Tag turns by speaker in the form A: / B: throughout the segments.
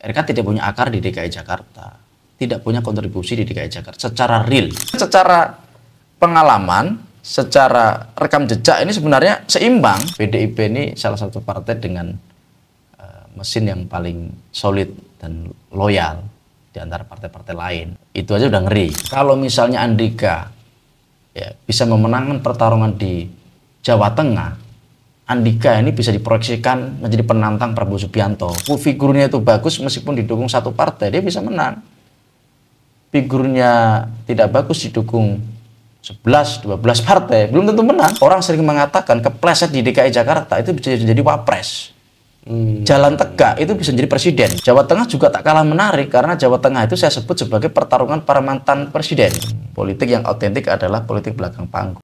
A: RK tidak punya akar di DKI Jakarta, tidak punya kontribusi di DKI Jakarta secara real, secara pengalaman, secara rekam jejak ini sebenarnya seimbang. PDIP ini salah satu partai dengan mesin yang paling solid dan loyal di antara partai-partai lain. Itu aja udah ngeri. Kalau misalnya Andika ya, bisa memenangkan pertarungan di Jawa Tengah, Andika ini bisa diproyeksikan menjadi penantang Prabowo Subianto. Figurnya itu bagus, meskipun didukung satu partai, dia bisa menang. Figurnya tidak bagus, didukung 11, 12 partai, belum tentu menang. Orang sering mengatakan kepleset di DKI Jakarta itu bisa jadi wapres. Jalan tegak itu bisa jadi presiden. Jawa Tengah juga tak kalah menarik, karena Jawa Tengah itu saya sebut sebagai pertarungan para mantan presiden. Politik yang autentik adalah politik belakang panggung.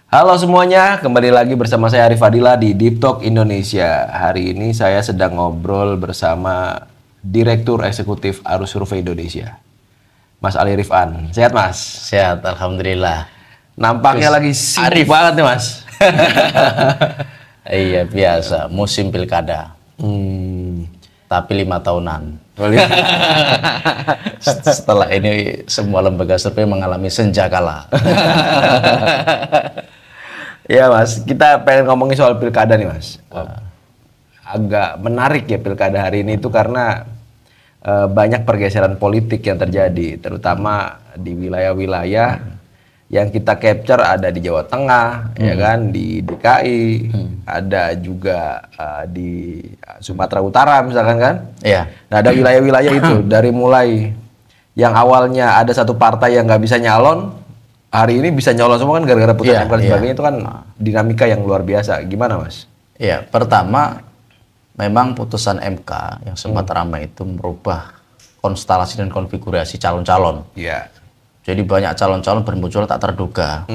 B: Halo semuanya, kembali lagi bersama saya Arif Fadila di Deep Talk Indonesia. Hari ini saya sedang ngobrol bersama Direktur Eksekutif Arus Survei Indonesia, Mas Ali Rifan. Sehat, Mas?
A: Sehat, alhamdulillah.
B: Nampaknya lagi sibuk banget nih, Mas.
A: Iya, biasa, musim pilkada. Tapi 5 tahunan. Setelah ini semua lembaga survei mengalami senjakala.
B: Ya, Mas, kita pengen ngomongin soal pilkada nih, Mas. Agak menarik ya pilkada hari ini itu karena banyak pergeseran politik yang terjadi, terutama di wilayah-wilayah yang kita capture. Ada di Jawa Tengah, ya kan, di DKI, ada juga di Sumatera Utara misalkan kan.
A: Iya.
B: Nah, ada wilayah-wilayah itu dari mulai yang awalnya ada satu partai yang nggak bisa nyalon, hari ini bisa nyalon semua kan gara-gara putusan MK dan sebagainya. Itu kan dinamika yang luar biasa. Gimana, Mas?
A: Ya, pertama memang putusan MK yang sempat ramai itu merubah konstelasi dan konfigurasi calon-calon.
B: Iya.
A: Jadi banyak calon-calon bermunculan tak terduga.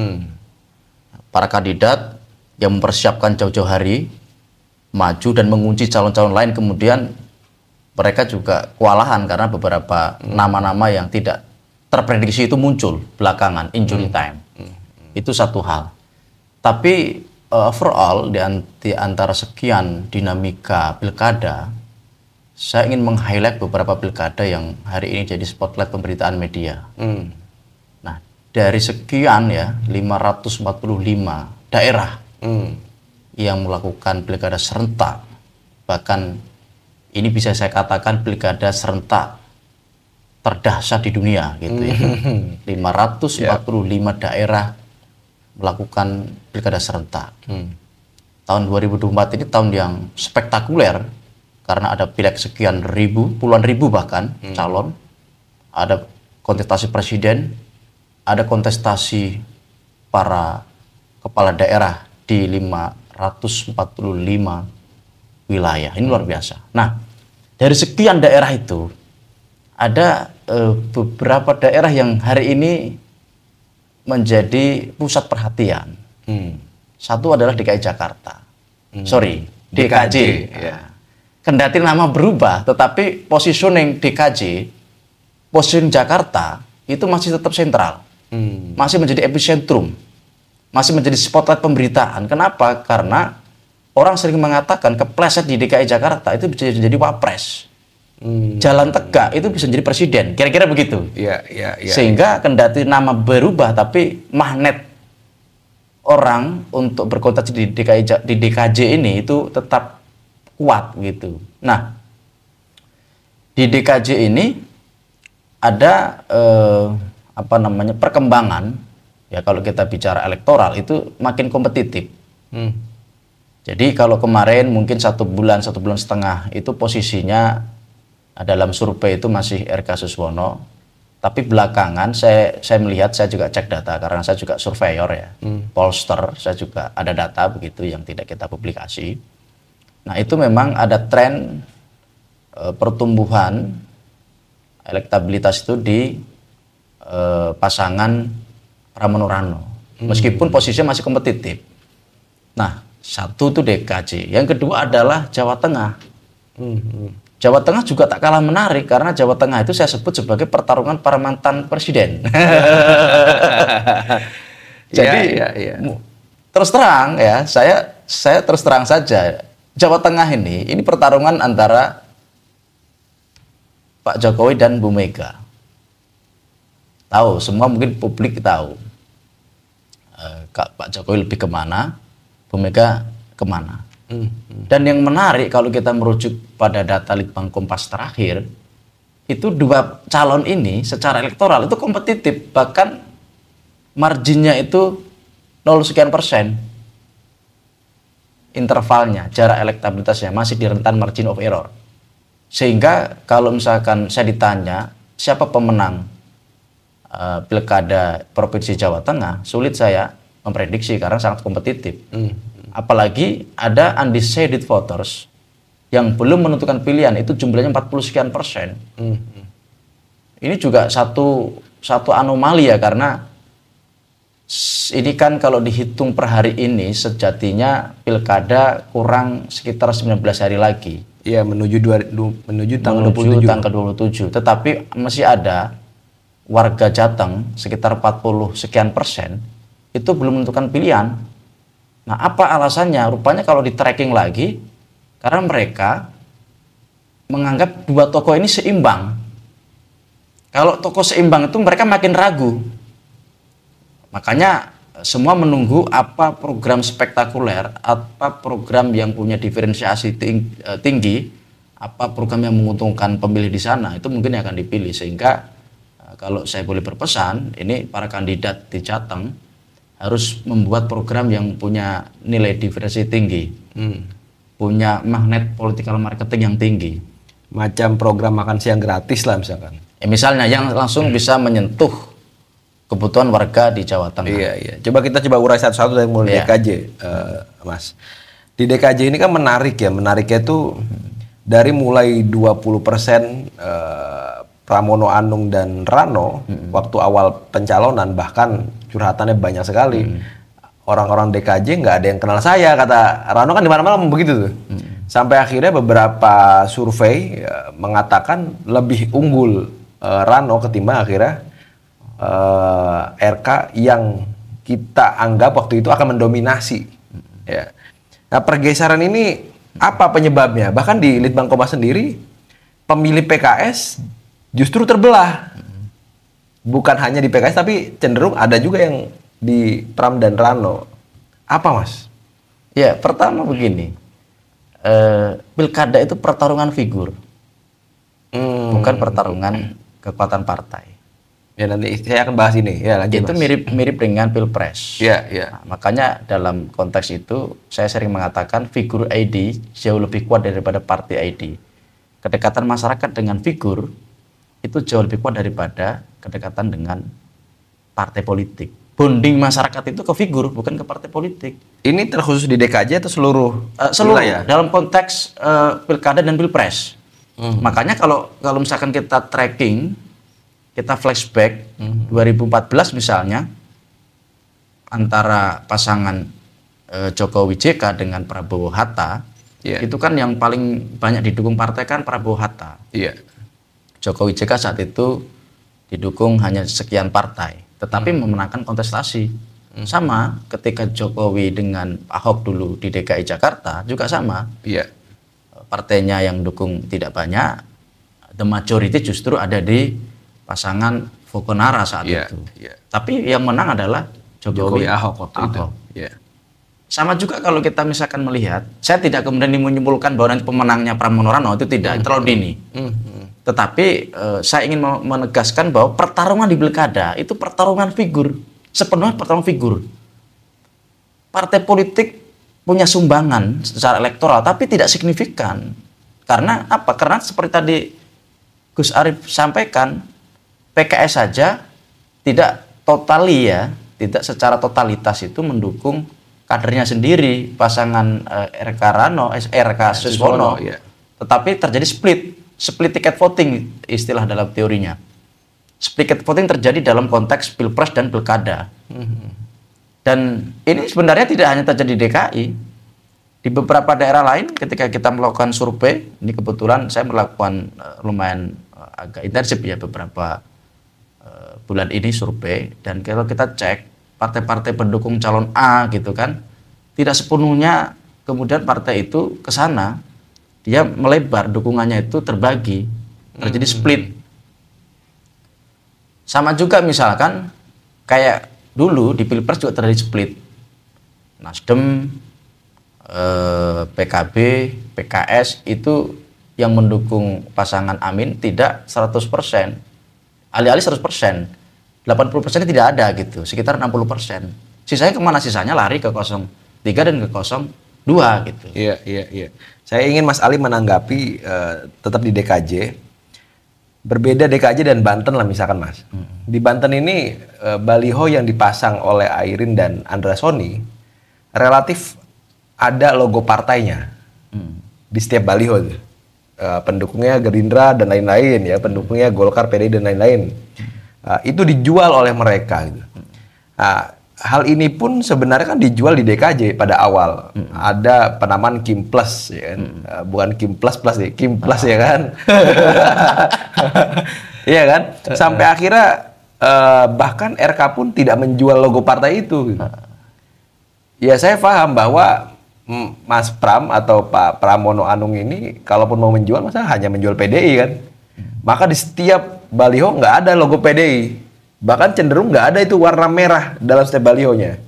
A: Para kandidat yang mempersiapkan jauh-jauh hari maju dan mengunci calon-calon lain, kemudian mereka juga kewalahan karena beberapa nama-nama yang tidak terprediksi itu muncul belakangan, injury time. Itu satu hal. Tapi overall di antara sekian dinamika pilkada, saya ingin meng-highlight beberapa pilkada yang hari ini jadi spotlight pemberitaan media. Nah, dari sekian ya 545 daerah yang melakukan pilkada serentak, bahkan ini bisa saya katakan pilkada serentak terdahsyat di dunia gitu ya. 545 daerah melakukan pilkada serentak. Tahun 2024 ini tahun yang spektakuler karena ada pileg sekian ribu, puluhan ribu bahkan calon. Ada kontestasi presiden, ada kontestasi para kepala daerah di 545 wilayah. Ini luar biasa. Nah, dari sekian daerah itu ada beberapa daerah yang hari ini menjadi pusat perhatian. Satu adalah DKI Jakarta. Sorry, DKJ. Ya. Kendati nama berubah, tetapi positioning DKJ, positioning Jakarta itu masih tetap sentral. Masih menjadi epicentrum. Masih menjadi spotlight pemberitaan. Kenapa? Karena orang sering mengatakan kepleset di DKI Jakarta itu bisa jadi wapres. Jalan tegak itu bisa jadi presiden, kira-kira begitu.
B: Ya.
A: Sehingga kendati nama berubah, tapi magnet orang untuk berkontestasi di DKJ ini itu tetap kuat gitu. Nah, di DKJ ini ada perkembangan ya, kalau kita bicara elektoral itu makin kompetitif. Jadi kalau kemarin mungkin 1 bulan setengah itu posisinya dalam survei itu masih RK Suswono, tapi belakangan saya melihat, saya juga cek data karena saya juga surveyor ya, pollster, saya juga ada data begitu yang tidak kita publikasi. Nah, itu memang ada tren pertumbuhan elektabilitas itu di pasangan Pramono Rano, meskipun posisinya masih kompetitif. Nah, satu itu DKJ, yang kedua adalah Jawa Tengah. Jawa Tengah juga tak kalah menarik karena Jawa Tengah itu saya sebut sebagai pertarungan para mantan presiden. Jadi terus terang ya, saya saya terus terang saja, Jawa Tengah ini pertarungan antara Pak Jokowi dan Bu Mega. Tahu, semua mungkin publik tahu. Pak Jokowi lebih kemana, Bu Mega kemana. Dan yang menarik kalau kita merujuk pada data Litbang Kompas terakhir, itu dua calon ini secara elektoral itu kompetitif, bahkan marginnya itu 0 sekian persen. Intervalnya, jarak elektabilitasnya masih di rentan margin of error. Sehingga kalau misalkan saya ditanya siapa pemenang pilkada Provinsi Jawa Tengah, sulit saya memprediksi karena sangat kompetitif. Apalagi ada undecided voters yang belum menentukan pilihan, itu jumlahnya 40 sekian persen. Ini juga satu anomali ya, karena ini kan kalau dihitung per hari ini sejatinya pilkada kurang sekitar 19 hari lagi.
B: Iya, menuju tanggal 27.
A: Tetapi masih ada warga Jateng sekitar 40 sekian persen itu belum menentukan pilihan. Nah, apa alasannya? Rupanya kalau di tracking lagi, karena mereka menganggap dua tokoh ini seimbang. Kalau tokoh seimbang itu mereka makin ragu. Makanya semua menunggu apa program spektakuler, apa program yang punya diferensiasi tinggi, apa program yang menguntungkan pemilih di sana, itu mungkin yang akan dipilih. Sehingga kalau saya boleh berpesan, ini para kandidat di Jateng harus membuat program yang punya nilai diferensiasi tinggi, punya magnet political marketing yang tinggi.
B: Macam program makan siang gratis lah misalkan.
A: Misalnya yang langsung bisa menyentuh kebutuhan warga di Jawa Tengah.
B: Iya. Coba urai satu-satu dari mulai DKJ, Mas. Di DKJ ini kan menarik ya. Menariknya itu dari mulai 20% Pramono Anung dan Rano waktu awal pencalonan, bahkan curhatannya banyak sekali. Orang-orang DKJ nggak ada yang kenal saya, kata Rano kan di mana-mana begitu tuh. Sampai akhirnya beberapa survei mengatakan lebih unggul Rano ketimbang akhirnya RK yang kita anggap waktu itu akan mendominasi. Ya. Nah, pergeseran ini apa penyebabnya? Bahkan di Litbang Kompas sendiri, pemilih PKS justru terbelah. Bukan hanya di PKS, tapi cenderung ada juga yang di Pram dan Rano. Apa, Mas?
A: Ya, pertama begini. Pilkada itu pertarungan figur. Bukan pertarungan kekuatan partai.
B: Ya, nanti saya akan bahas ini. Ya, lanjut,
A: itu mirip dengan Pilpres.
B: Ya.
A: Nah, makanya dalam konteks itu saya sering mengatakan figur ID jauh lebih kuat daripada partai ID. Kedekatan masyarakat dengan figur itu jauh lebih kuat daripada kedekatan dengan partai politik. Bonding masyarakat itu ke figur, bukan ke partai politik.
B: Ini terkhusus di DKJ atau seluruh?
A: Seluruh ya? Dalam konteks pilkada dan pilpres. Makanya kalau misalkan kita tracking, kita flashback 2014 misalnya, antara pasangan Jokowi JK dengan Prabowo Hatta, itu kan yang paling banyak didukung partai kan Prabowo Hatta. Jokowi JK saat itu didukung hanya sekian partai, tetapi memenangkan kontestasi. Sama ketika Jokowi dengan Ahok dulu di DKI Jakarta juga sama. Partainya yang dukung tidak banyak, the majority justru ada di pasangan Fokonara saat itu. Tapi yang menang adalah Jokowi
B: Ahok waktu itu.
A: Sama juga kalau kita misalkan melihat, saya tidak kemudian menyimpulkan bahwa nanti pemenangnya Pramono Rano, itu tidak, terlalu dini. Tetapi saya ingin menegaskan bahwa pertarungan di pilkada itu pertarungan figur, sepenuhnya pertarungan figur. Partai politik punya sumbangan secara elektoral, tapi tidak signifikan. Karena apa? Karena seperti tadi Gus Arief sampaikan, PKS saja tidak totali ya, tidak secara totalitas itu mendukung kadernya sendiri, pasangan RK Suswono, tetapi terjadi split ticket voting istilah dalam teorinya. Split ticket voting terjadi dalam konteks pilpres dan pilkada. Dan ini sebenarnya tidak hanya terjadi di DKI, di beberapa daerah lain ketika kita melakukan survei, ini kebetulan saya melakukan lumayan agak intensif ya beberapa bulan ini survei, dan kalau kita cek partai-partai pendukung calon A gitu kan, tidak sepenuhnya kemudian partai itu ke sana, dia melebar, dukungannya itu terbagi, terjadi split. Sama juga misalkan kayak dulu di Pilpres juga terjadi split. Nasdem, PKB, PKS itu yang mendukung pasangan Amin tidak 100%. Alih-alih 100%. 80% tidak ada gitu, sekitar 60%. Sisanya kemana? Sisanya lari ke 03 dan ke 02 gitu.
B: Iya. Saya ingin Mas Ali menanggapi tetap di DKJ. Berbeda DKJ dan Banten lah misalkan Mas. Di Banten ini baliho yang dipasang oleh Airin dan Andra Soni relatif ada logo partainya di setiap baliho itu. Pendukungnya Gerindra dan lain-lain ya, pendukungnya Golkar, PDI dan lain-lain. Itu dijual oleh mereka gitu. Hal ini pun sebenarnya kan dijual di DKJ pada awal. Ada penamaan Kim Plus ya kan? Bukan Kim Plus Plus ya, Kim Plus ya kan. Iya kan? Sampai akhirnya bahkan RK pun tidak menjual logo partai itu gitu. Ya saya paham bahwa Mas Pram atau Pak Pramono Anung ini kalaupun mau menjual masa hanya menjual PDI kan. Maka di setiap baliho nggak ada logo PDI. Bahkan cenderung nggak ada itu warna merah dalam setiap balihonya.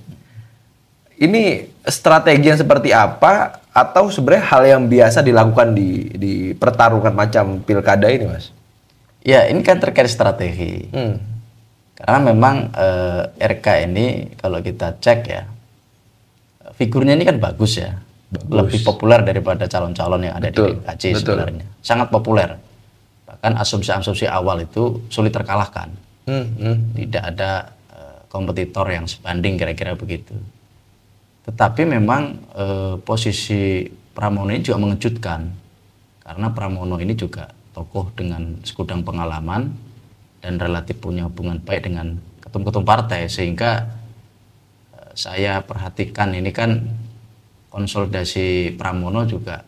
B: Ini strategi yang seperti apa atau sebenarnya hal yang biasa dilakukan di pertarungan macam pilkada ini, Mas?
A: Ya, ini kan terkait strategi. Karena memang RK ini kalau kita cek ya, figurnya ini kan bagus ya. Lebih populer daripada calon-calon yang ada di DKJ sebenarnya. Sangat populer. Bahkan asumsi-asumsi awal itu sulit terkalahkan. Tidak ada kompetitor yang sebanding kira-kira begitu. Tetapi memang posisi Pramono ini juga mengejutkan karena Pramono ini juga tokoh dengan segudang pengalaman dan relatif punya hubungan baik dengan ketum-ketum partai, sehingga saya perhatikan ini kan konsolidasi Pramono juga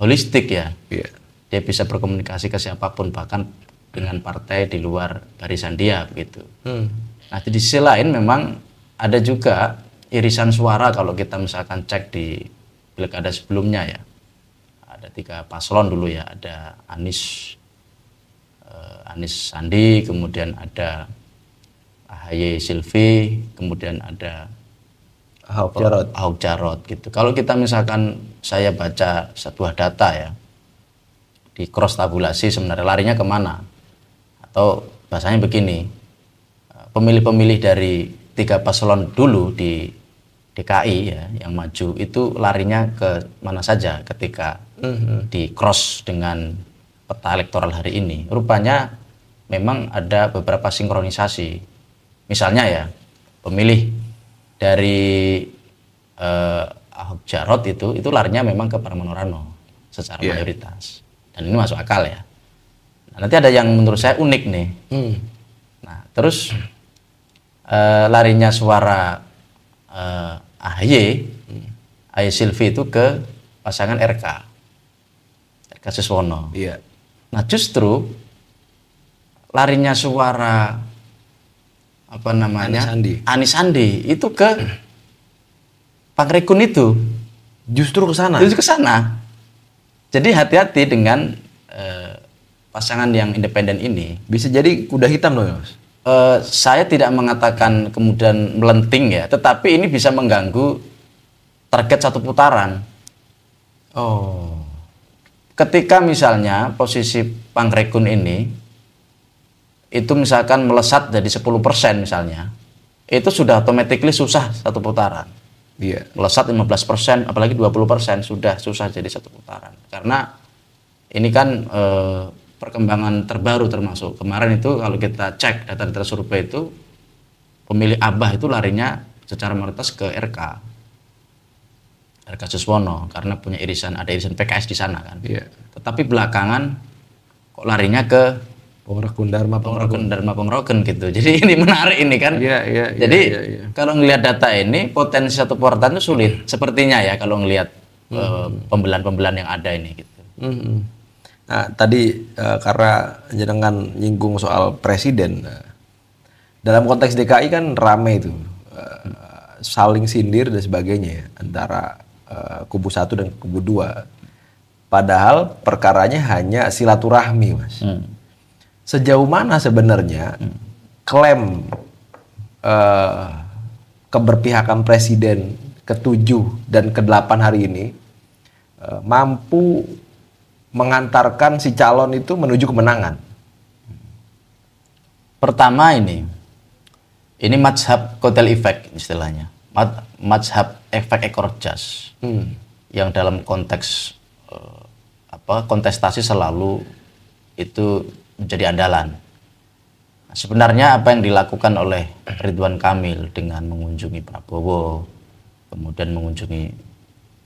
A: holistik ya. Dia bisa berkomunikasi ke siapapun, bahkan dengan partai di luar barisan dia begitu. Nah di sisi lain memang ada juga irisan suara kalau kita misalkan cek di pilkada sebelumnya ya. Ada 3 paslon dulu ya, ada Anies Sandi, kemudian ada AHY Silvi, kemudian ada Ahok Jarot gitu. Kalau kita misalkan saya baca sebuah data ya, di cross tabulasi sebenarnya larinya kemana? Atau bahasanya begini, pemilih-pemilih dari 3 paslon dulu di DKI ya yang maju itu larinya ke mana saja ketika di cross dengan peta elektoral hari ini. Rupanya memang ada beberapa sinkronisasi. Misalnya ya, pemilih dari Ahok Jarot itu larinya memang ke Pramono Rano secara mayoritas. Dan ini masuk akal ya. Nah, nanti ada yang menurut saya unik nih. Nah, terus larinya suara AHY Silvi itu ke pasangan RK Suswono.
B: Iya.
A: Nah, justru larinya suara apa namanya? Anis Sandi itu ke Pangrekun itu.
B: Justru ke sana.
A: Justru ke sana. Jadi hati-hati dengan pasangan yang independen ini.
B: Bisa jadi kuda hitam loh, Mas.
A: Saya tidak mengatakan kemudian melenting ya, tetapi ini bisa mengganggu target satu putaran. Ketika misalnya posisi Pangrekun ini itu misalkan melesat jadi 10% misalnya, itu sudah automatically susah satu putaran. Melesat 15%, apalagi 20% sudah susah jadi satu putaran. Karena ini kan perkembangan terbaru, termasuk kemarin itu kalau kita cek data-data survei itu pemilih Abah itu larinya secara mayoritas ke RK Suswono karena punya ada irisan PKS di sana kan. Tetapi belakangan kok larinya ke
B: Pongrekun Dharma
A: Pongrekun gitu. Jadi ini menarik ini kan. Jadi kalau ngelihat data ini potensi satu putaran itu sulit sepertinya ya kalau ngelihat pembelahan-pembelahan yang ada ini gitu.
B: Nah, tadi karena jenengan nyinggung soal presiden, dalam konteks DKI kan rame itu saling sindir dan sebagainya ya, antara kubu 1 dan kubu 2. Padahal perkaranya hanya silaturahmi, Mas. Sejauh mana sebenarnya klaim keberpihakan presiden ke-7 dan ke-8 hari ini mampu mengantarkan si calon itu menuju kemenangan?
A: Pertama ini mazhab kotel efek istilahnya, mazhab efek ekor jas, yang dalam konteks kontestasi selalu itu menjadi andalan. Nah, sebenarnya apa yang dilakukan oleh Ridwan Kamil dengan mengunjungi Prabowo, kemudian mengunjungi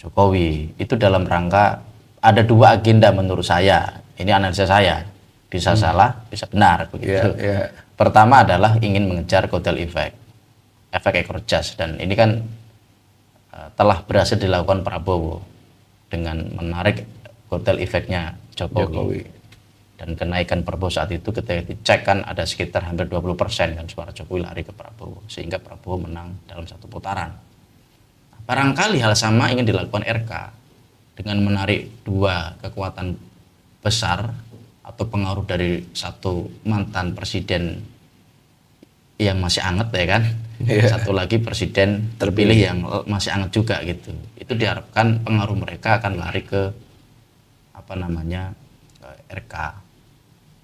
A: Jokowi, itu dalam rangka ada 2 agenda menurut saya. Ini analisa saya, bisa salah, bisa benar begitu. Pertama adalah ingin mengejar kotel efek ekor jas, dan ini kan telah berhasil dilakukan Prabowo dengan menarik kotel efeknya Jokowi. Dan kenaikan Prabowo saat itu ketika dicek kan ada sekitar hampir 20% kan suara Jokowi lari ke Prabowo, sehingga Prabowo menang dalam 1 putaran. Barangkali hal sama ingin dilakukan RK dengan menarik 2 kekuatan besar atau pengaruh dari 1 mantan presiden yang masih anget ya kan, 1 lagi presiden terpilih yang masih anget juga gitu. Itu diharapkan pengaruh mereka akan lari ke RK.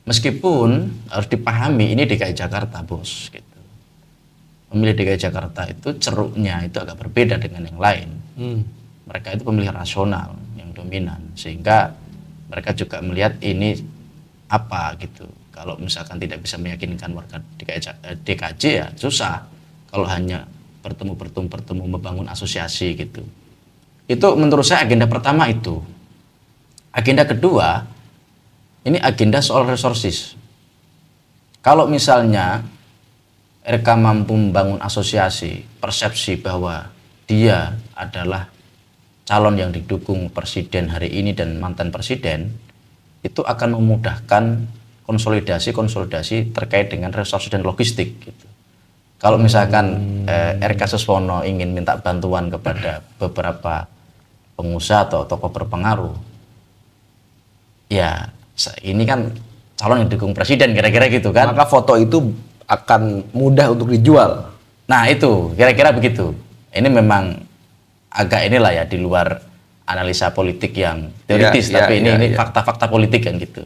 A: Meskipun harus dipahami ini DKI Jakarta, Bos, gitu. Pemilih DKI Jakarta itu ceruknya itu agak berbeda dengan yang lain. Mereka itu pemilih rasional yang dominan, sehingga mereka juga melihat ini apa gitu. Kalau misalkan tidak bisa meyakinkan warga DKJ ya susah. Kalau hanya bertemu membangun asosiasi gitu. Itu menurut saya agenda pertama itu. Agenda kedua, ini agenda soal resources. Kalau misalnya RK mampu membangun asosiasi, persepsi bahwa dia adalah calon yang didukung presiden hari ini dan mantan presiden, itu akan memudahkan konsolidasi terkait dengan resources dan logistik gitu. Kalau misalkan RK Suswono ingin minta bantuan kepada beberapa pengusaha atau tokoh berpengaruh, ya ini kan calon yang didukung presiden kira-kira gitu kan,
B: maka foto itu akan mudah untuk dijual.
A: Nah itu kira-kira begitu. Ini memang agak inilah ya di luar analisa politik yang teoritis, tapi ini fakta-fakta politik kan gitu.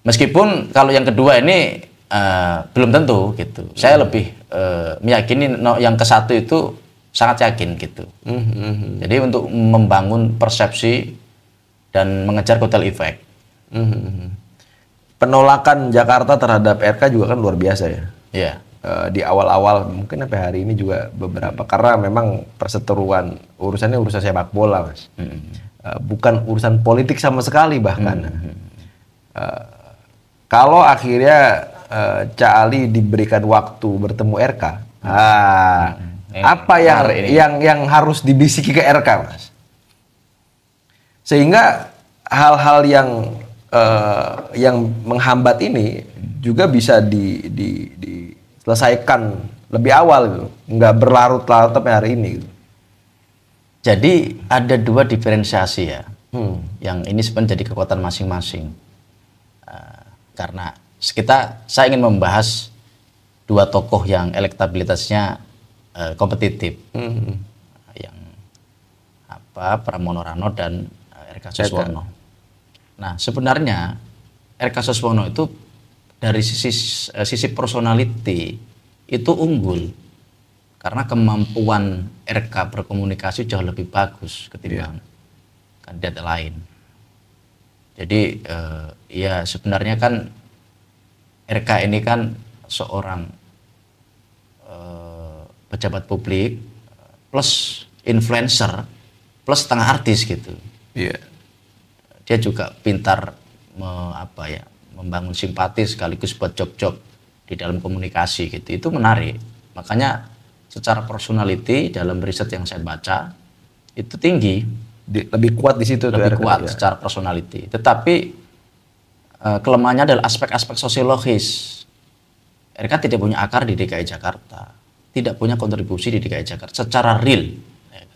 A: Meskipun kalau yang kedua ini belum tentu gitu. Saya lebih meyakini yang ke-1 itu sangat yakin gitu. Jadi untuk membangun persepsi dan mengejar kotel efek.
B: Penolakan Jakarta terhadap RK juga kan luar biasa ya.
A: Iya.
B: Di awal-awal mungkin sampai hari ini juga beberapa, karena memang perseteruan urusannya urusan sepak bola, Mas. Bukan urusan politik sama sekali bahkan. Kalau akhirnya Cak Ali diberikan waktu bertemu RK, apa yang harus dibisiki ke RK, Mas? Sehingga hal-hal yang menghambat ini juga bisa diselesaikan lebih awal gitu, nggak berlarut-larut sampai hari ini gitu.
A: Jadi ada 2 diferensiasi ya, yang ini sebenarnya jadi kekuatan masing-masing. Karena saya ingin membahas 2 tokoh yang elektabilitasnya kompetitif, yang Pramono Rano dan RK Suswono. Nah sebenarnya RK Suswono itu dari sisi personality itu unggul karena kemampuan RK berkomunikasi jauh lebih bagus ketimbang kandidat lain. Jadi ya sebenarnya kan RK ini kan seorang pejabat publik plus influencer plus setengah artis gitu. Dia juga pintar membangun simpati sekaligus buat job-job di dalam komunikasi gitu. Itu menarik. Makanya secara personality dalam riset yang saya baca itu tinggi,
B: lebih kuat di situ,
A: lebih kuat secara personality. Tetapi kelemahannya adalah aspek-aspek sosiologis. RK tidak punya akar di DKI Jakarta. tidak punya kontribusi di DKI Jakarta secara real.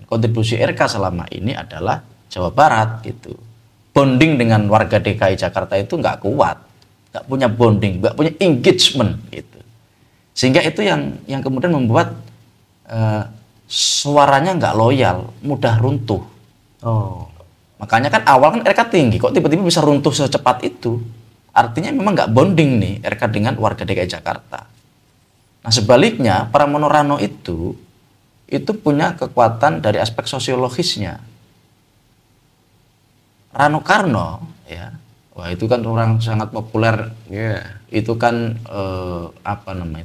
A: Kontribusi RK selama ini adalah Jawa Barat gitu. Bonding dengan warga DKI Jakarta itu nggak kuat, nggak punya bonding, nggak punya engagement gitu. Sehingga itu yang kemudian membuat suaranya nggak loyal, mudah runtuh. Makanya kan awal kan RK tinggi, kok tiba-tiba bisa runtuh secepat itu? Artinya memang nggak bonding nih RK dengan warga DKI Jakarta. Nah sebaliknya Pramono Rano itu punya kekuatan dari aspek sosiologisnya. Rano Karno, ya, wah itu kan orang sangat populer, itu kan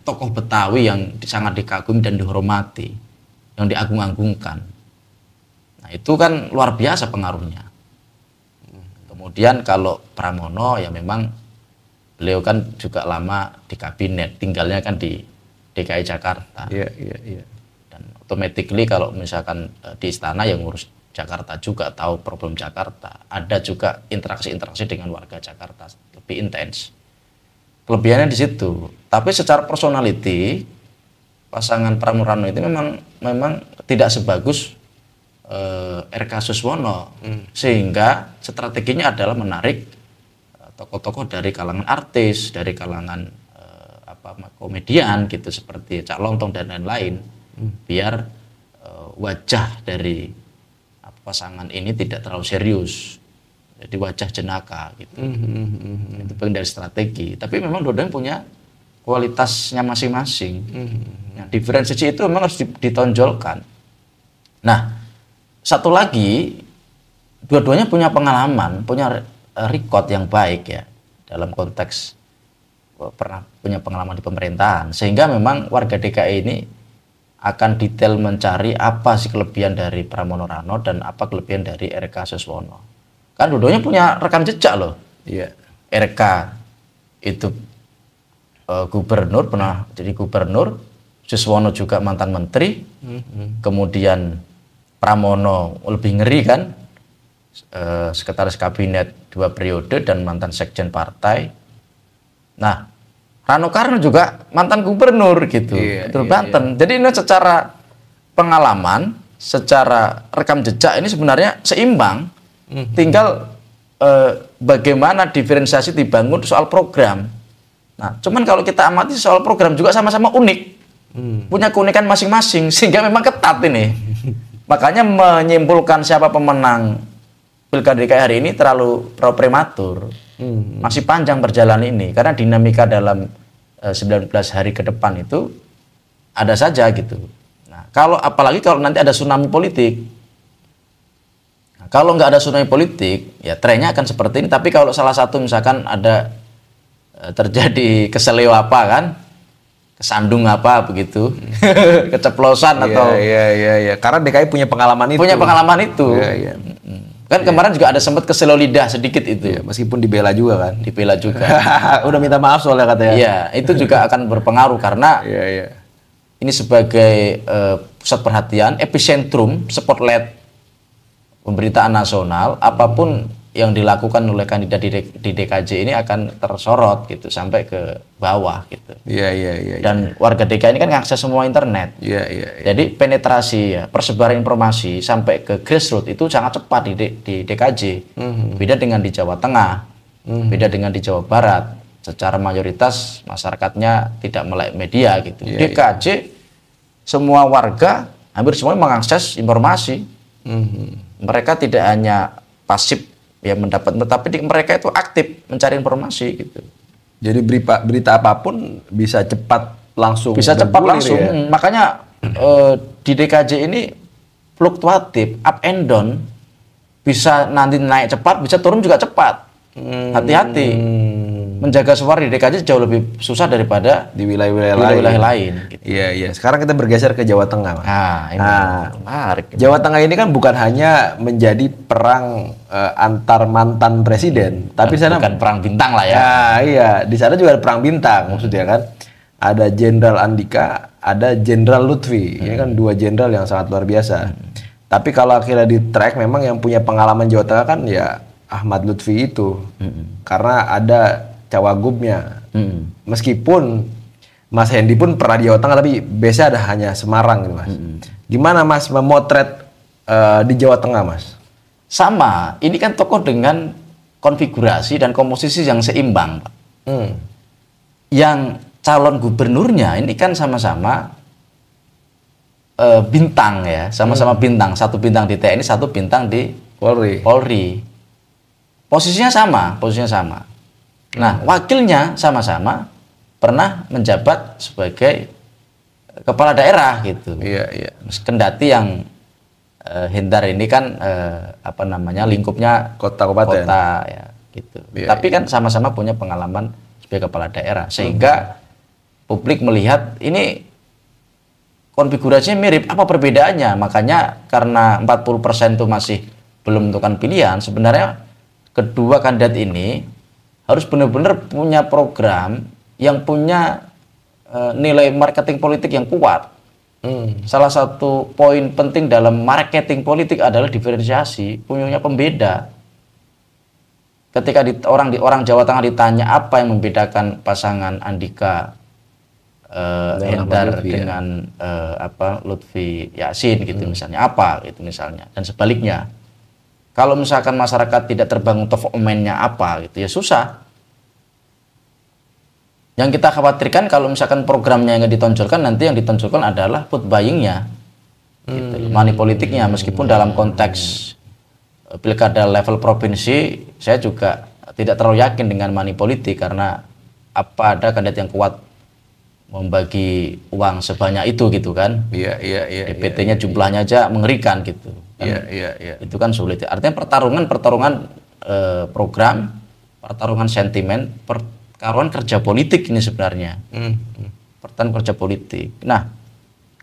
A: tokoh Betawi yang sangat dikagumi dan dihormati, yang diagung-agungkan. Nah itu kan luar biasa pengaruhnya. Kemudian kalau Pramono ya memang beliau kan juga lama di kabinet, tinggalnya kan di DKI Jakarta. Dan automatically kalau misalkan di istana yang ngurus Jakarta juga, tahu problem Jakarta, ada juga interaksi-interaksi dengan warga Jakarta lebih intens. Kelebihannya di situ. Tapi secara personality pasangan Pramono Rano itu memang tidak sebagus RK Suswono, sehingga strateginya adalah menarik tokoh-tokoh dari kalangan artis, dari kalangan komedian gitu seperti Cak Lontong dan lain-lain, biar wajah dari pasangan ini tidak terlalu serius, jadi wajah jenaka gitu. Itu bagian dari strategi. Tapi memang dua-duanya punya kualitasnya masing-masing. Nah, diferensiasi itu memang harus ditonjolkan. Nah, satu lagi, dua-duanya punya pengalaman, punya record yang baik ya dalam konteks pernah punya pengalaman di pemerintahan, sehingga memang warga DKI ini akan detail mencari apa sih kelebihan dari Pramono Rano dan apa kelebihan dari RK Suswono. Kan dua-duanya punya rekam jejak loh. RK itu gubernur, pernah jadi gubernur, Suswono juga mantan menteri, kemudian Pramono lebih ngeri kan, sekretaris kabinet 2 periode dan mantan sekjen partai. Nah, Rano Karno juga mantan gubernur gitu, Banten. Jadi ini secara pengalaman, secara rekam jejak ini sebenarnya seimbang. Tinggal bagaimana diferensiasi dibangun soal program. Nah, cuman kalau kita amati soal program juga sama-sama unik, punya keunikan masing-masing, sehingga memang ketat ini. Makanya menyimpulkan siapa pemenang Pilkada DKI hari ini terlalu prematur. Masih panjang perjalanan ini, karena dinamika dalam 19 hari ke depan itu ada saja gitu. Nah, apalagi kalau nanti ada tsunami politik. Nah, kalau nggak ada tsunami politik, ya trennya akan seperti ini. Tapi kalau salah satu misalkan ada terjadi keseleo apa kan, kesandung apa begitu, keceplosan atau
B: karena DKI punya pengalaman itu.
A: Kan kemarin juga ada sempat keseleo lidah sedikit itu.
B: Meskipun dibela juga kan.
A: Dibela juga.
B: Udah minta maaf soalnya katanya.
A: Iya, itu juga akan berpengaruh karena ini sebagai pusat perhatian, epicentrum, spotlight pemberitaan nasional, apapun yang dilakukan oleh kandidat di DKJ ini akan tersorot gitu sampai ke bawah gitu. Dan warga DKI ini kan mengakses semua internet. Jadi penetrasi persebaran informasi sampai ke grassroots itu sangat cepat di DKJ. Beda dengan di Jawa Tengah, beda dengan di Jawa Barat. Secara mayoritas masyarakatnya tidak melek media gitu. DKJ semua warga hampir semuanya mengakses informasi. Mereka tidak hanya pasif ya mendapat, tapi mereka itu aktif mencari informasi gitu.
B: Jadi berita apapun bisa cepat langsung.
A: Ya? Makanya di DKJ ini fluktuatif, up and down, bisa nanti naik cepat, bisa turun juga cepat. Hati-hati. Menjaga suara di DKJ jauh lebih susah daripada
B: di wilayah-wilayah lain.
A: Gitu.
B: Sekarang kita bergeser ke Jawa Tengah, Mas.
A: Ini menarik.
B: Jawa Tengah ini kan bukan hanya menjadi perang antar mantan presiden, tapi di sana
A: bukan perang bintang lah ya.
B: Di sana juga ada perang bintang, maksudnya kan. Ada Jenderal Andika, ada Jenderal Lutfi. Ini kan 2 jenderal yang sangat luar biasa. Tapi kalau akhirnya di track memang yang punya pengalaman Jawa Tengah kan ya Ahmad Lutfi itu. Karena ada cawagupnya. Meskipun Mas Hendy pun pernah di Jawa Tengah tapi biasanya ada hanya Semarang gitu Mas. Gimana Mas memotret di Jawa Tengah Mas?
A: Sama, ini kan tokoh dengan konfigurasi dan komposisi yang seimbang, Pak. Yang calon gubernurnya ini kan sama-sama bintang ya, sama-sama bintang, satu bintang di TNI, satu bintang di Polri. Posisinya sama. Nah, wakilnya sama-sama pernah menjabat sebagai kepala daerah gitu.
B: Iya.
A: Kendati yang Hendar ini kan lingkupnya
B: Kota
A: ya gitu. Tapi kan sama-sama punya pengalaman sebagai kepala daerah, sehingga publik melihat ini konfigurasinya mirip, apa perbedaannya? Makanya karena 40% itu masih belum menentukan pilihan, sebenarnya kedua kandidat ini harus benar-benar punya program yang punya nilai marketing politik yang kuat. Salah satu poin penting dalam marketing politik adalah diferensiasi, punya pembeda. Ketika orang Jawa Tengah ditanya apa yang membedakan pasangan Andika Hendar dengan Lutfi Yassin gitu misalnya, apa gitu misalnya, dan sebaliknya. Kalau misalkan masyarakat tidak terbangun top of mind-nya apa gitu ya susah. Yang kita khawatirkan kalau misalkan programnya yang ditonjolkan, nanti yang ditonjolkan adalah vote buying-nya, gitu, money politiknya. Meskipun dalam konteks pilkada level provinsi, saya juga tidak terlalu yakin dengan money politik, karena apa ada kandidat yang kuat membagi uang sebanyak itu gitu kan?
B: Iya.
A: DPT-nya jumlahnya aja mengerikan gitu.
B: Iya.
A: Itu kan sulit. Artinya pertarungan program, pertarungan sentimen, pertarungan kerja politik ini sebenarnya. Pertarungan kerja politik. Nah,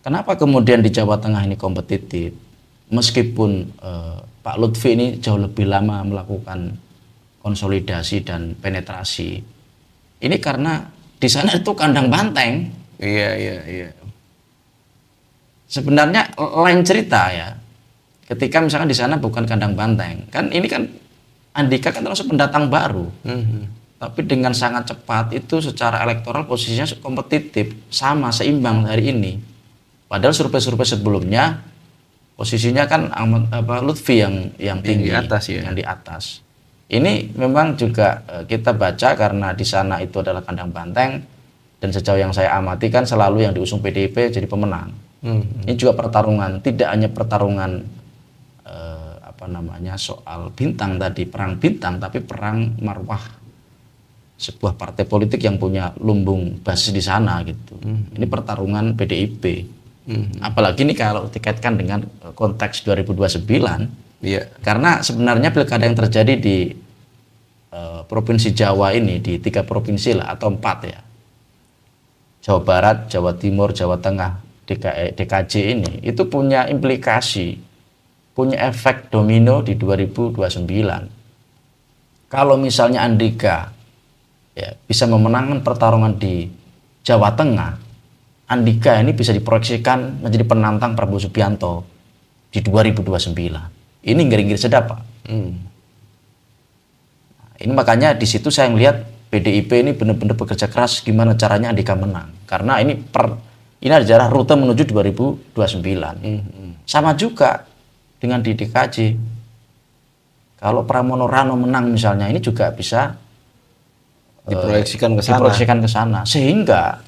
A: kenapa kemudian di Jawa Tengah ini kompetitif? Meskipun Pak Lutfi ini jauh lebih lama melakukan konsolidasi dan penetrasi. Ini karena di sana itu kandang banteng.
B: Iya.
A: Sebenarnya lain cerita ya. Ketika misalkan di sana bukan kandang banteng, kan ini kan Andika kan termasuk pendatang baru. Tapi dengan sangat cepat itu secara elektoral posisinya kompetitif, sama seimbang hari ini. Padahal survei-survei sebelumnya posisinya kan Lutfi yang tinggi, yang di atas. Ini memang juga kita baca karena di sana itu adalah kandang banteng, dan sejauh yang saya amati kan selalu yang diusung PDIP jadi pemenang. Ini juga pertarungan, tidak hanya pertarungan soal bintang tadi, perang bintang, tapi perang marwah sebuah partai politik yang punya lumbung basis di sana gitu. Ini pertarungan PDIP. Apalagi ini kalau dikaitkan dengan konteks 2029.
B: Iya.
A: Karena sebenarnya pilkada yang terjadi di Provinsi Jawa ini, di 3 provinsi lah atau 4 ya, Jawa Barat, Jawa Timur, Jawa Tengah, DKJ ini itu punya implikasi, punya efek domino di 2029. Kalau misalnya Andika ya bisa memenangkan pertarungan di Jawa Tengah, Andika ini bisa diproyeksikan menjadi penantang Prabowo Subianto di 2029. Ini ngeri-ngeri sedap, Pak. Ini makanya di situ saya melihat PDIP ini benar-benar bekerja keras gimana caranya Andika menang. Karena ini adalah rute menuju 2029. Sama juga dengan di DKJ. Kalau Pramono Rano menang misalnya, ini juga bisa
B: diproyeksikan ke
A: sana. Sehingga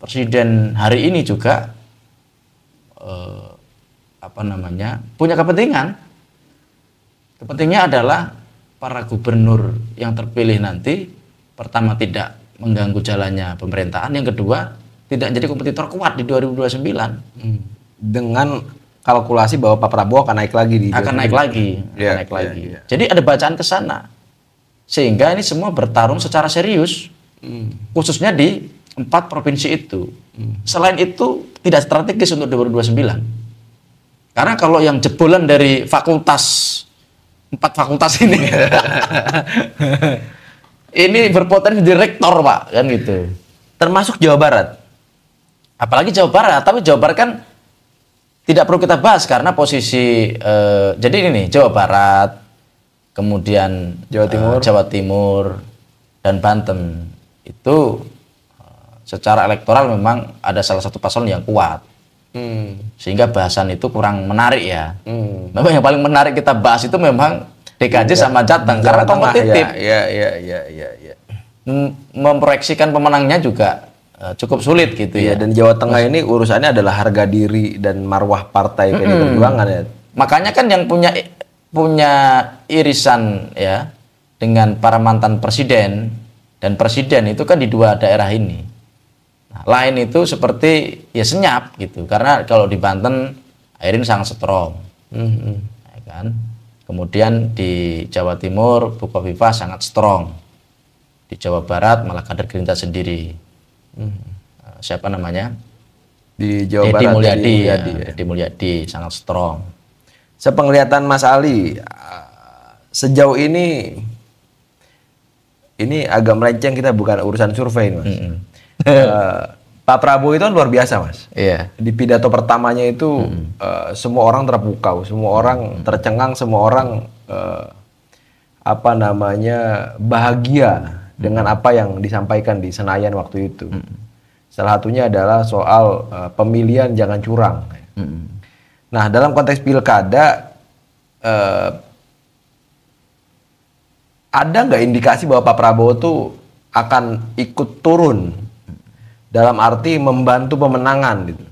A: Presiden hari ini juga punya kepentingan. Kepentingannya adalah para gubernur yang terpilih nanti, pertama tidak mengganggu jalannya pemerintahan, yang kedua tidak menjadi kompetitor kuat di 2029.
B: Dengan kalkulasi bahwa Pak Prabowo akan naik lagi
A: naik lagi. Jadi ada bacaan ke sana. Sehingga ini semua bertarung secara serius. Khususnya di 4 provinsi itu. Selain itu tidak strategis untuk 2029. Karena kalau yang jebolan dari 4 fakultas ini ini berpotensi direktor, Pak, kan gitu.
B: Termasuk Jawa Barat.
A: Apalagi Jawa Barat, tapi Jawa Barat kan tidak perlu kita bahas karena posisi jadi ini Jawa Barat, kemudian
B: Jawa Timur,
A: dan Banten itu secara elektoral memang ada salah satu paslon yang kuat. Sehingga bahasan itu kurang menarik ya. Memang yang paling menarik kita bahas itu memang DKJ sama Jateng karena kompetitif.
B: Ya.
A: Memproyeksikan pemenangnya juga cukup sulit gitu ya.
B: Dan Jawa Tengah ini urusannya adalah harga diri dan marwah partai PDI Perjuangan ya.
A: Makanya kan yang punya irisan ya dengan para mantan presiden dan presiden itu kan di dua daerah ini. Nah, lain itu seperti ya senyap gitu karena kalau di Banten Airin sangat strong, ya kan. Kemudian di Jawa Timur Bu Khofifah sangat strong, di Jawa Barat malah kader Gerindra sendiri. Siapa namanya?
B: Di Jawa Barat
A: Deddy Mulyadi sangat strong.
B: Sepenglihatan Mas Ali, sejauh ini agak melenceng, kita bukan urusan survei, Mas. Pak Prabowo itu kan luar biasa, Mas.
A: Iya.
B: Di pidato pertamanya itu semua orang terpukau, semua orang tercengang, semua orang bahagia dengan apa yang disampaikan di Senayan waktu itu. Salah satunya adalah soal pemilihan jangan curang. Nah, dalam konteks pilkada ada nggak indikasi bahwa Pak Prabowo tuh akan ikut turun dalam arti membantu pemenangan gitu?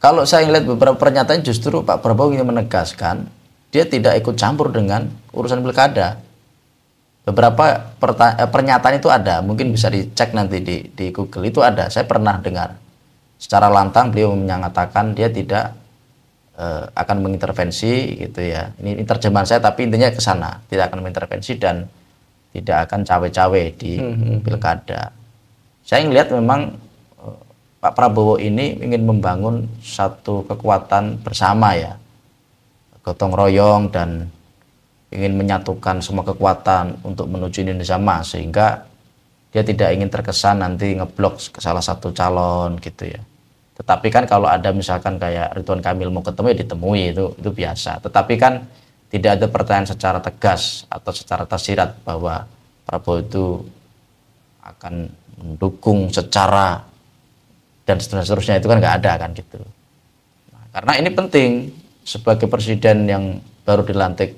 A: Kalau saya lihat beberapa pernyataan justru Pak Prabowo ingin menegaskan dia tidak ikut campur dengan urusan pilkada. Beberapa pernyataan itu ada, mungkin bisa dicek nanti di Google, itu ada. Saya pernah dengar secara lantang beliau menyatakan dia tidak akan mengintervensi gitu ya. Ini terjemahan saya tapi intinya ke sana, tidak akan mengintervensi dan tidak akan cawe-cawe di pilkada. Saya melihat memang Pak Prabowo ini ingin membangun satu kekuatan bersama ya, gotong royong, dan ingin menyatukan semua kekuatan untuk menuju Indonesia Emas, sehingga dia tidak ingin terkesan nanti ngeblok ke salah satu calon gitu ya. Tetapi kan kalau ada misalkan kayak Ridwan Kamil mau ketemu ya ditemui, itu biasa. Tetapi kan tidak ada pertanyaan secara tegas atau secara tersirat bahwa Prabowo itu akan mendukung secara dan seterusnya, itu kan nggak ada kan gitu. Nah, karena ini penting sebagai presiden yang baru dilantik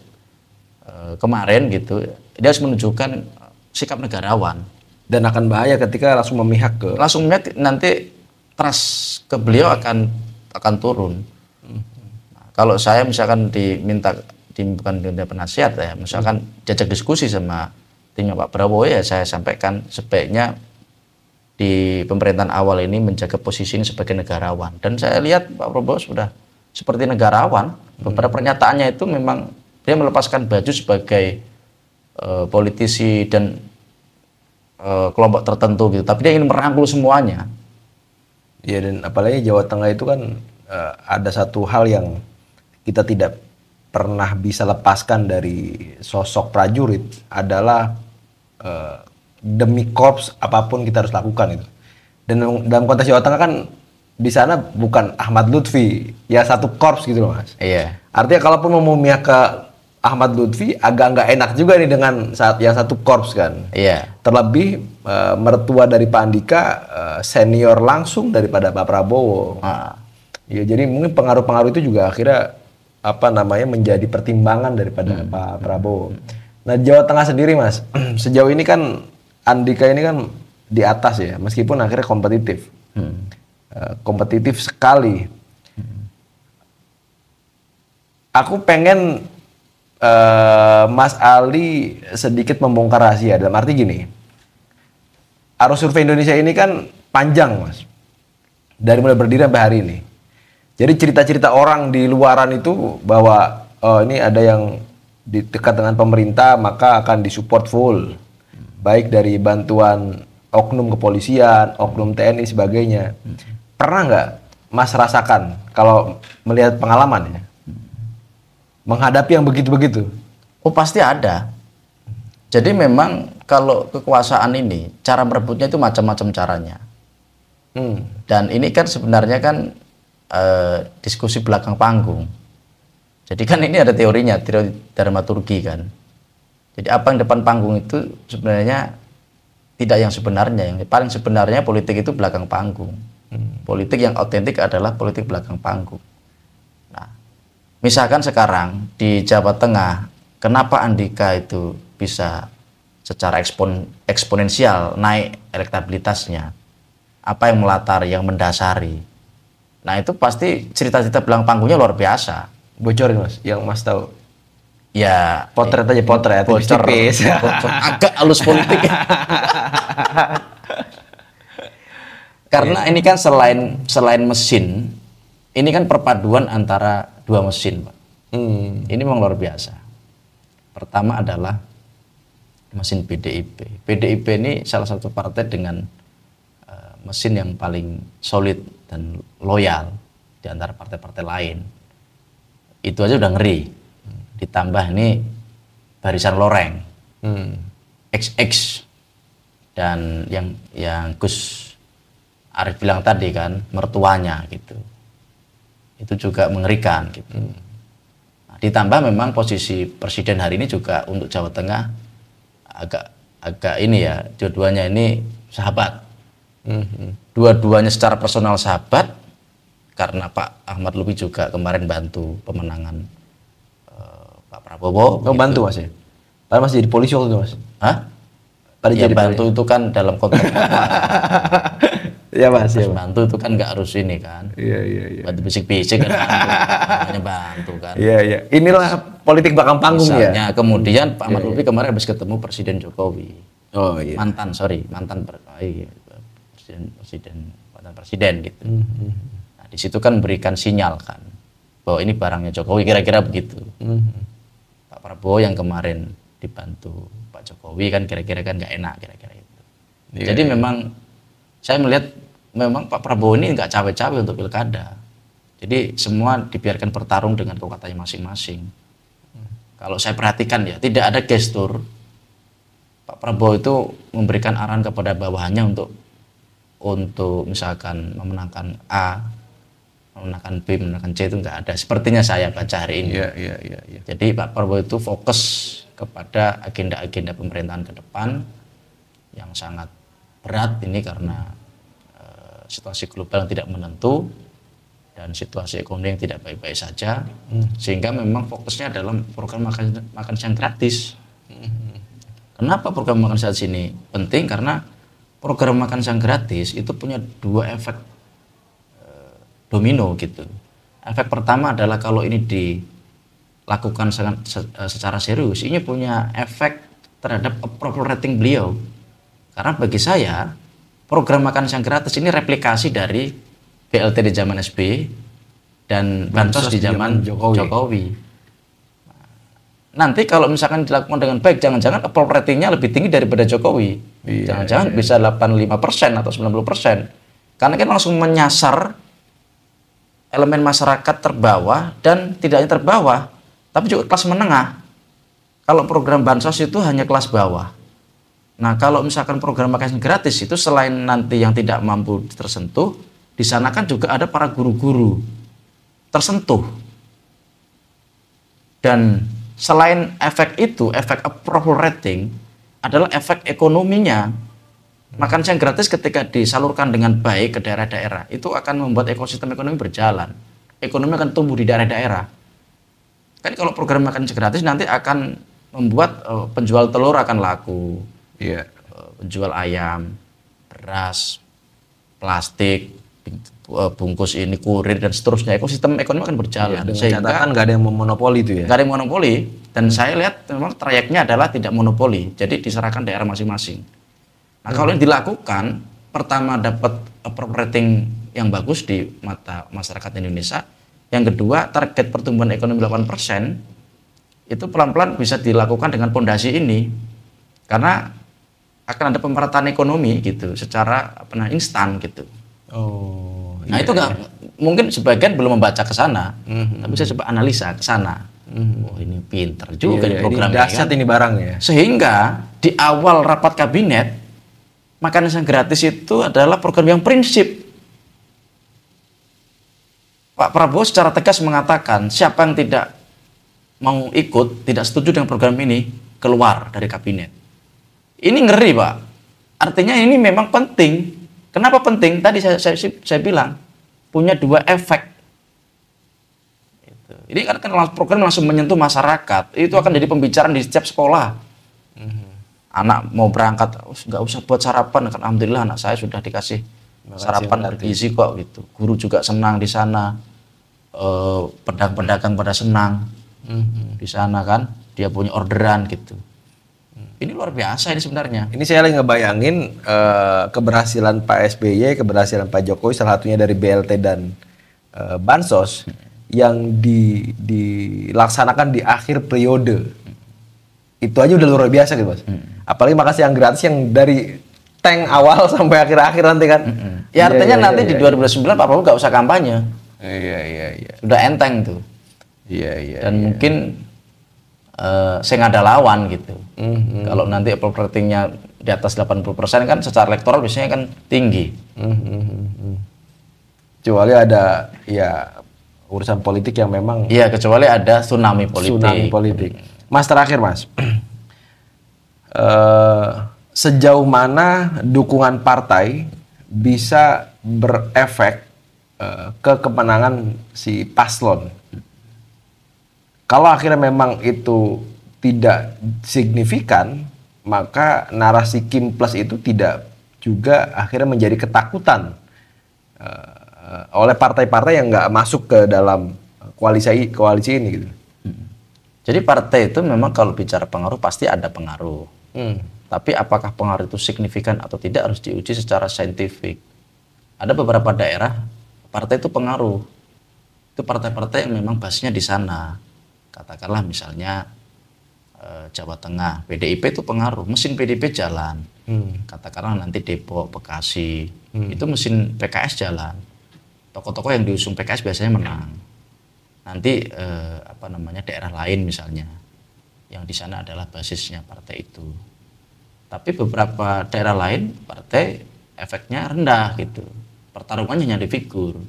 A: kemarin gitu, dia harus menunjukkan sikap negarawan.
B: Dan akan bahaya ketika langsung memihak ke
A: nanti trust ke beliau akan turun. Nah, kalau saya misalkan bukan diminta penasihat ya, misalkan diajak diskusi sama timnya Pak Prabowo, ya saya sampaikan sebaiknya di pemerintahan awal ini menjaga posisi ini sebagai negarawan. Dan saya lihat Pak Prabowo sudah seperti negarawan. Beberapa pernyataannya itu memang dia melepaskan baju sebagai politisi dan kelompok tertentu gitu, tapi dia ingin merangkul semuanya.
B: Ya, dan apalagi Jawa Tengah itu kan ada satu hal yang kita tidak pernah bisa lepaskan dari sosok prajurit adalah demi korps apapun kita harus lakukan itu. Dan dalam konteks Jawa Tengah kan di sana bukan Ahmad Lutfi ya satu korps gitu loh, Mas.
A: Iya.
B: Artinya kalaupun mau memihak ke Ahmad Lutfi agak nggak enak juga nih dengan yang satu korps kan.
A: Iya.
B: Terlebih mertua dari Pak Andika senior langsung daripada Pak Prabowo. Ya, jadi mungkin pengaruh-pengaruh itu juga akhirnya menjadi pertimbangan daripada Pak Prabowo. Nah, Jawa Tengah sendiri, Mas, sejauh ini kan Andika ini kan di atas ya, meskipun akhirnya kompetitif. Kompetitif sekali. Aku pengen Mas Ali sedikit membongkar rahasia, dalam arti gini, arus survei Indonesia ini kan panjang, Mas, dari mulai berdiri sampai hari ini. Jadi cerita-cerita orang di luaran itu bahwa ini ada yang dekat dengan pemerintah maka akan disupport full, baik dari bantuan oknum kepolisian, oknum TNI sebagainya. Pernah nggak Mas rasakan kalau melihat pengalaman ya, menghadapi yang begitu-begitu?
A: Oh, pasti ada. Jadi memang kalau kekuasaan ini cara merebutnya itu macam-macam caranya. Dan ini kan sebenarnya kan diskusi belakang panggung. Jadi kan ini ada teorinya, teori dramaturgi kan. Jadi apa yang depan panggung itu sebenarnya tidak yang sebenarnya. Yang paling sebenarnya politik itu belakang panggung. Politik yang otentik adalah politik belakang panggung. Nah, misalkan sekarang di Jawa Tengah, kenapa Andika itu bisa secara eksponensial naik elektabilitasnya? Apa yang melatar, yang mendasari? Nah, itu pasti cerita-cerita belakang panggungnya luar biasa.
B: Bocorin Mas, yang Mas tahu.
A: Ya,
B: Potret aja, potret.
A: bocor,
B: Tipis.
A: bocor agak halus politik. Karena ini kan selain mesin, ini kan perpaduan antara dua mesin, Pak. Ini memang luar biasa. Pertama adalah mesin PDIP. PDIP ini salah satu partai dengan mesin yang paling solid dan loyal di antara partai-partai lain. Itu aja udah ngeri. Ditambah ini barisan loreng, XX, dan yang Gus Arief bilang tadi kan, mertuanya gitu. Itu juga mengerikan gitu. Nah, ditambah memang posisi presiden hari ini juga untuk Jawa Tengah agak ini ya, dua-duanya ini sahabat. Dua-duanya secara personal sahabat, karena Pak Ahmad Lutfi juga kemarin bantu pemenangan Pak Prabowo.
B: Oh, gitu. Bantu Mas ya? Padahal Mas jadi polisi waktu itu Mas?
A: Hah?
B: Tadi
A: Ya
B: jadi
A: bantu itu kan dalam konteks
B: ya Mas, ya.
A: bantu itu kan nggak harus ini kan.
B: Iya.
A: Bantu bisik-bisik kan namanya bantu kan.
B: Iya. Inilah politik belakang panggung ya.
A: Misalnya, kemudian Pak Ahmad Lutfi kemarin habis ketemu Presiden Jokowi.
B: Oh iya.
A: Mantan presiden gitu. Nah, di situ kan memberikan sinyal kan bahwa ini barangnya Jokowi, kira-kira begitu. Pak Prabowo yang kemarin dibantu Pak Jokowi kan kira-kira kan nggak enak kira-kira itu. Jadi memang saya melihat memang Pak Prabowo ini nggak cawe-cawe untuk pilkada. Jadi semua dibiarkan bertarung dengan kekuatannya masing-masing. Kalau saya perhatikan ya, tidak ada gestur Pak Prabowo itu memberikan arahan kepada bawahannya untuk misalkan memenangkan A, memenangkan B, memenangkan C, itu nggak ada. Sepertinya saya baca hari ini.
B: Iya.
A: Jadi Pak Prabowo itu fokus kepada agenda-agenda pemerintahan ke depan yang sangat berat ini karena situasi global yang tidak menentu dan situasi ekonomi yang tidak baik-baik saja, sehingga memang fokusnya dalam program makan siang gratis. Kenapa program makan siang ini penting? Karena program makan siang gratis itu punya dua efek domino gitu. Efek pertama adalah kalau ini dilakukan secara serius, ini punya efek terhadap approval rating beliau. Karena bagi saya program makan siang gratis ini replikasi dari BLT di zaman SBY dan bansos di zaman Jokowi. Nanti kalau misalkan dilakukan dengan baik, jangan-jangan approval ratingnya lebih tinggi daripada Jokowi. Jangan-jangan bisa 85% atau 90%. Karena kan langsung menyasar elemen masyarakat terbawah dan tidak hanya terbawah, tapi juga kelas menengah. Kalau program bansos itu hanya kelas bawah. Nah, kalau misalkan program makan gratis itu selain nanti yang tidak mampu tersentuh, di sana kan juga ada para guru-guru tersentuh. Dan selain efek itu, efek approval rating adalah efek ekonominya. Makan siang gratis ketika disalurkan dengan baik ke daerah-daerah, itu akan membuat ekosistem ekonomi berjalan. Ekonomi akan tumbuh di daerah-daerah. Kan kalau program makan siang gratis nanti akan membuat penjual telur akan laku. Penjual ayam, beras, plastik, bungkus ini, kurir dan seterusnya, ekosistem ekonomi akan berjalan.
B: Dengan catatan nggak ada yang memonopoli itu ya?
A: Nggak ada yang monopoli, dan saya lihat memang trayeknya adalah tidak monopoli, jadi diserahkan daerah masing-masing. Nah kalau ini dilakukan, pertama dapat approval rating yang bagus di mata masyarakat Indonesia, yang kedua target pertumbuhan ekonomi 8%, itu pelan-pelan bisa dilakukan dengan pondasi ini, karena akan ada pemerataan ekonomi gitu secara instan gitu. Nah itu nggak mungkin sebagian belum membaca ke sana, tapi saya coba analisa ke sana. Oh ini pinter juga nih programnya.
B: Ini dahsyat kan? Ini barangnya.
A: Sehingga di awal rapat kabinet, makan siang gratis itu adalah program yang prinsip. Pak Prabowo secara tegas mengatakan siapa yang tidak mau ikut, tidak setuju dengan program ini, keluar dari kabinet. Ini ngeri Pak. artinya ini memang penting. Kenapa penting? Tadi saya bilang punya dua efek. Ini kan program langsung menyentuh masyarakat. Itu akan jadi pembicaraan di setiap sekolah. Anak mau berangkat, nggak usah buat sarapan. Alhamdulillah anak saya sudah dikasih sarapan bergizi kok gitu. Guru juga senang di sana. Pedagang-pedagang pada senang di sana kan. Dia punya orderan gitu. Ini luar biasa ini sebenarnya.
B: Ini saya lagi ngebayangin keberhasilan Pak SBY, keberhasilan Pak Jokowi salah satunya dari BLT dan Bansos yang dilaksanakan di akhir periode. Itu aja udah luar biasa gitu, Mas. Apalagi makasih yang gratis yang dari tank awal sampai akhir-akhir nanti kan.
A: Ya artinya nanti di 2009 Pak Prabowo nggak usah kampanye.
B: Iya.
A: Sudah enteng tuh.
B: Iya.
A: Dan mungkin saya nggak ada lawan gitu. Kalau nanti approval ratingnya di atas 80% kan secara elektoral biasanya kan tinggi.
B: Kecuali ada ya urusan politik yang memang...
A: Iya, kecuali ada tsunami politik.
B: Mas, terakhir Mas. Sejauh mana dukungan partai bisa berefek ke kemenangan si paslon? Kalau akhirnya memang itu tidak signifikan, maka narasi Kim Plus itu tidak juga akhirnya menjadi ketakutan oleh partai-partai yang nggak masuk ke dalam koalisi ini gitu.
A: Jadi partai itu memang kalau bicara pengaruh pasti ada pengaruh. Tapi apakah pengaruh itu signifikan atau tidak harus diuji secara saintifik. Ada beberapa daerah partai itu pengaruh. Itu partai-partai yang memang basisnya di sana. Katakanlah misalnya Jawa Tengah, PDIP itu pengaruh, mesin PDIP jalan. Katakanlah nanti Depok, Bekasi, itu mesin PKS jalan. Tokoh-tokoh yang diusung PKS biasanya menang. Nanti daerah lain misalnya yang di sana adalah basisnya partai itu. Tapi beberapa daerah lain partai efeknya rendah gitu. Pertarungannya hanya di figur.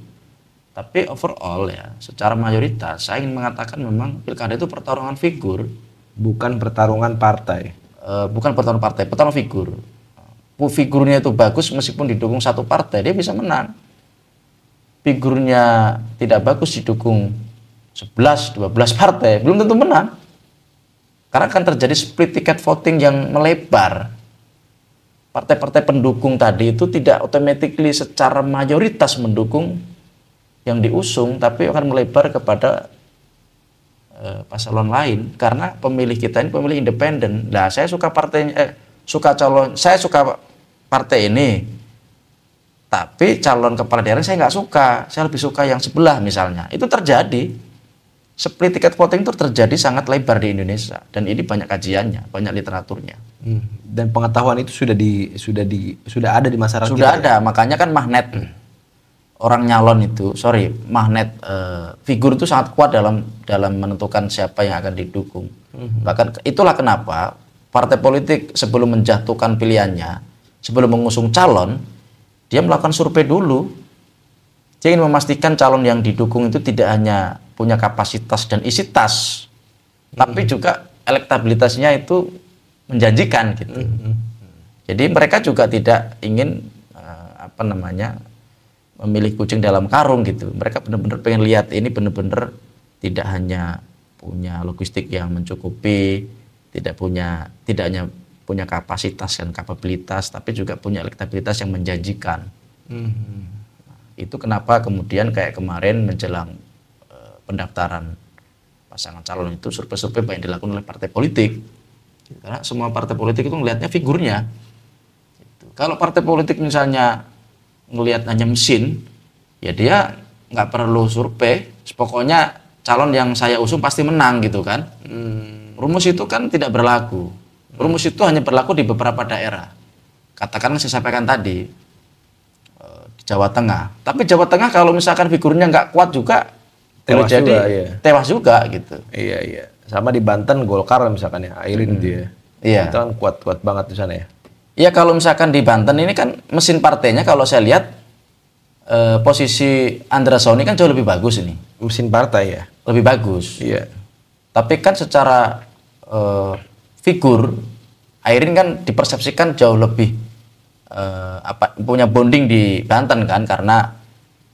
A: Tapi overall ya, secara mayoritas saya ingin mengatakan memang pilkada itu pertarungan figur,
B: bukan pertarungan partai.
A: Bukan pertarungan partai, pertarungan figur. Figurnya itu bagus meskipun didukung satu partai dia bisa menang. Figurnya tidak bagus didukung 11-12 partai, belum tentu menang. Karena akan terjadi split ticket voting yang melebar. Partai-partai pendukung tadi itu tidak automatically secara mayoritas mendukung yang diusung, tapi akan melebar kepada paslon lain. Karena pemilih kita ini pemilih independen. Nah, saya suka saya suka partai ini. Tapi calon kepala daerah saya nggak suka, saya lebih suka yang sebelah misalnya. Itu terjadi, split ticket voting itu terjadi sangat lebar di Indonesia dan ini banyak kajiannya, banyak literaturnya.
B: Dan pengetahuan itu sudah ada di masyarakat.
A: Sudah ada, makanya kan magnet orang nyalon itu, magnet figur itu sangat kuat dalam menentukan siapa yang akan didukung. Bahkan itulah kenapa partai politik sebelum menjatuhkan pilihannya, sebelum mengusung calon, dia melakukan survei dulu. Dia ingin memastikan calon yang didukung itu tidak hanya punya kapasitas dan isi tas, tapi juga elektabilitasnya itu menjanjikan gitu. Jadi mereka juga tidak ingin memilih kucing dalam karung gitu. Mereka benar-benar pengen lihat ini benar-benar tidak hanya punya logistik yang mencukupi, tidak hanya punya kapasitas dan kapabilitas, tapi juga punya elektabilitas yang menjanjikan. Itu kenapa kemudian kayak kemarin menjelang pendaftaran pasangan calon itu survei-survei banyak dilakukan oleh partai politik. Karena semua partai politik itu melihatnya figurnya. Kalau partai politik misalnya ngelihat hanya mesin, ya dia nggak perlu survei. Pokoknya calon yang saya usung pasti menang gitu kan. Rumus itu kan tidak berlaku. Rumus itu hanya berlaku di beberapa daerah. Katakanlah saya sampaikan tadi di Jawa Tengah. Tapi Jawa Tengah kalau misalkan figurnya nggak kuat juga, tewas juga gitu.
B: Iya. Sama di Banten Golkar misalkan ya, Airin itu ya.
A: Iya.
B: Itu kan kuat banget di sana ya.
A: Iya, kalau misalkan di Banten ini kan mesin partainya kalau saya lihat posisi Andra Soni kan jauh lebih bagus ini.
B: Mesin partai ya.
A: Lebih bagus.
B: Iya.
A: Tapi kan secara figur Airin kan dipersepsikan jauh lebih punya bonding di Banten kan, karena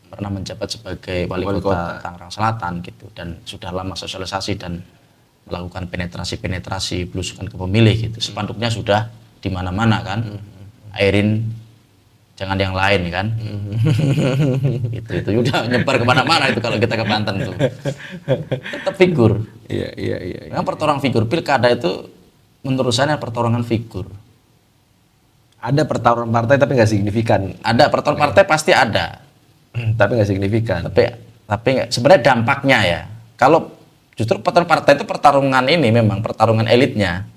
A: pernah menjabat sebagai wali kota Tangerang Selatan gitu, dan sudah lama sosialisasi dan melakukan penetrasi belusukan ke pemilih gitu. Spanduknya sudah di mana-mana kan. Airin jangan yang lain kan. Itu udah nyebar kemana-mana itu kalau kita ke Banten tuh. Tetap figur.
B: Iya.
A: Memang pertarungan figur. Pilkada itu menurut saya pertarungan figur.
B: Ada pertarungan partai tapi nggak signifikan.
A: Ada pertarungan partai pasti ada.
B: Tapi nggak signifikan.
A: Tapi sebenarnya dampaknya ya. Kalau justru pertarungan partai itu pertarungan ini memang pertarungan elitnya.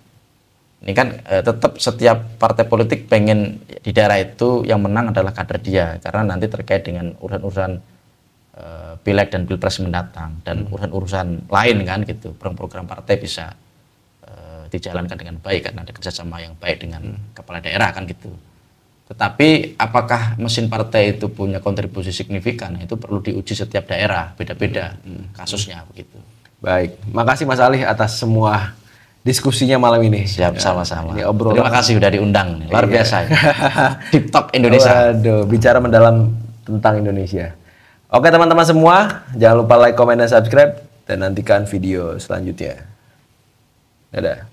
A: Ini kan tetap setiap partai politik pengen di daerah itu yang menang adalah kader dia, karena nanti terkait dengan urusan-urusan pileg dan pilpres mendatang dan urusan-urusan lain kan gitu. Program-program partai bisa dijalankan dengan baik karena ada kerjasama yang baik dengan kepala daerah kan gitu. Tetapi apakah mesin partai itu punya kontribusi signifikan, itu perlu diuji setiap daerah, beda-beda kasusnya begitu.
B: Baik, makasih Mas Ali atas semua diskusinya malam ini.
A: Siap, sama-sama.
B: Terima
A: kasih udah diundang, luar biasa. Deep Talk Indonesia.
B: Waduh, bicara mendalam tentang Indonesia. Oke teman-teman semua, jangan lupa like, comment, dan subscribe, dan nantikan video selanjutnya. Dadah.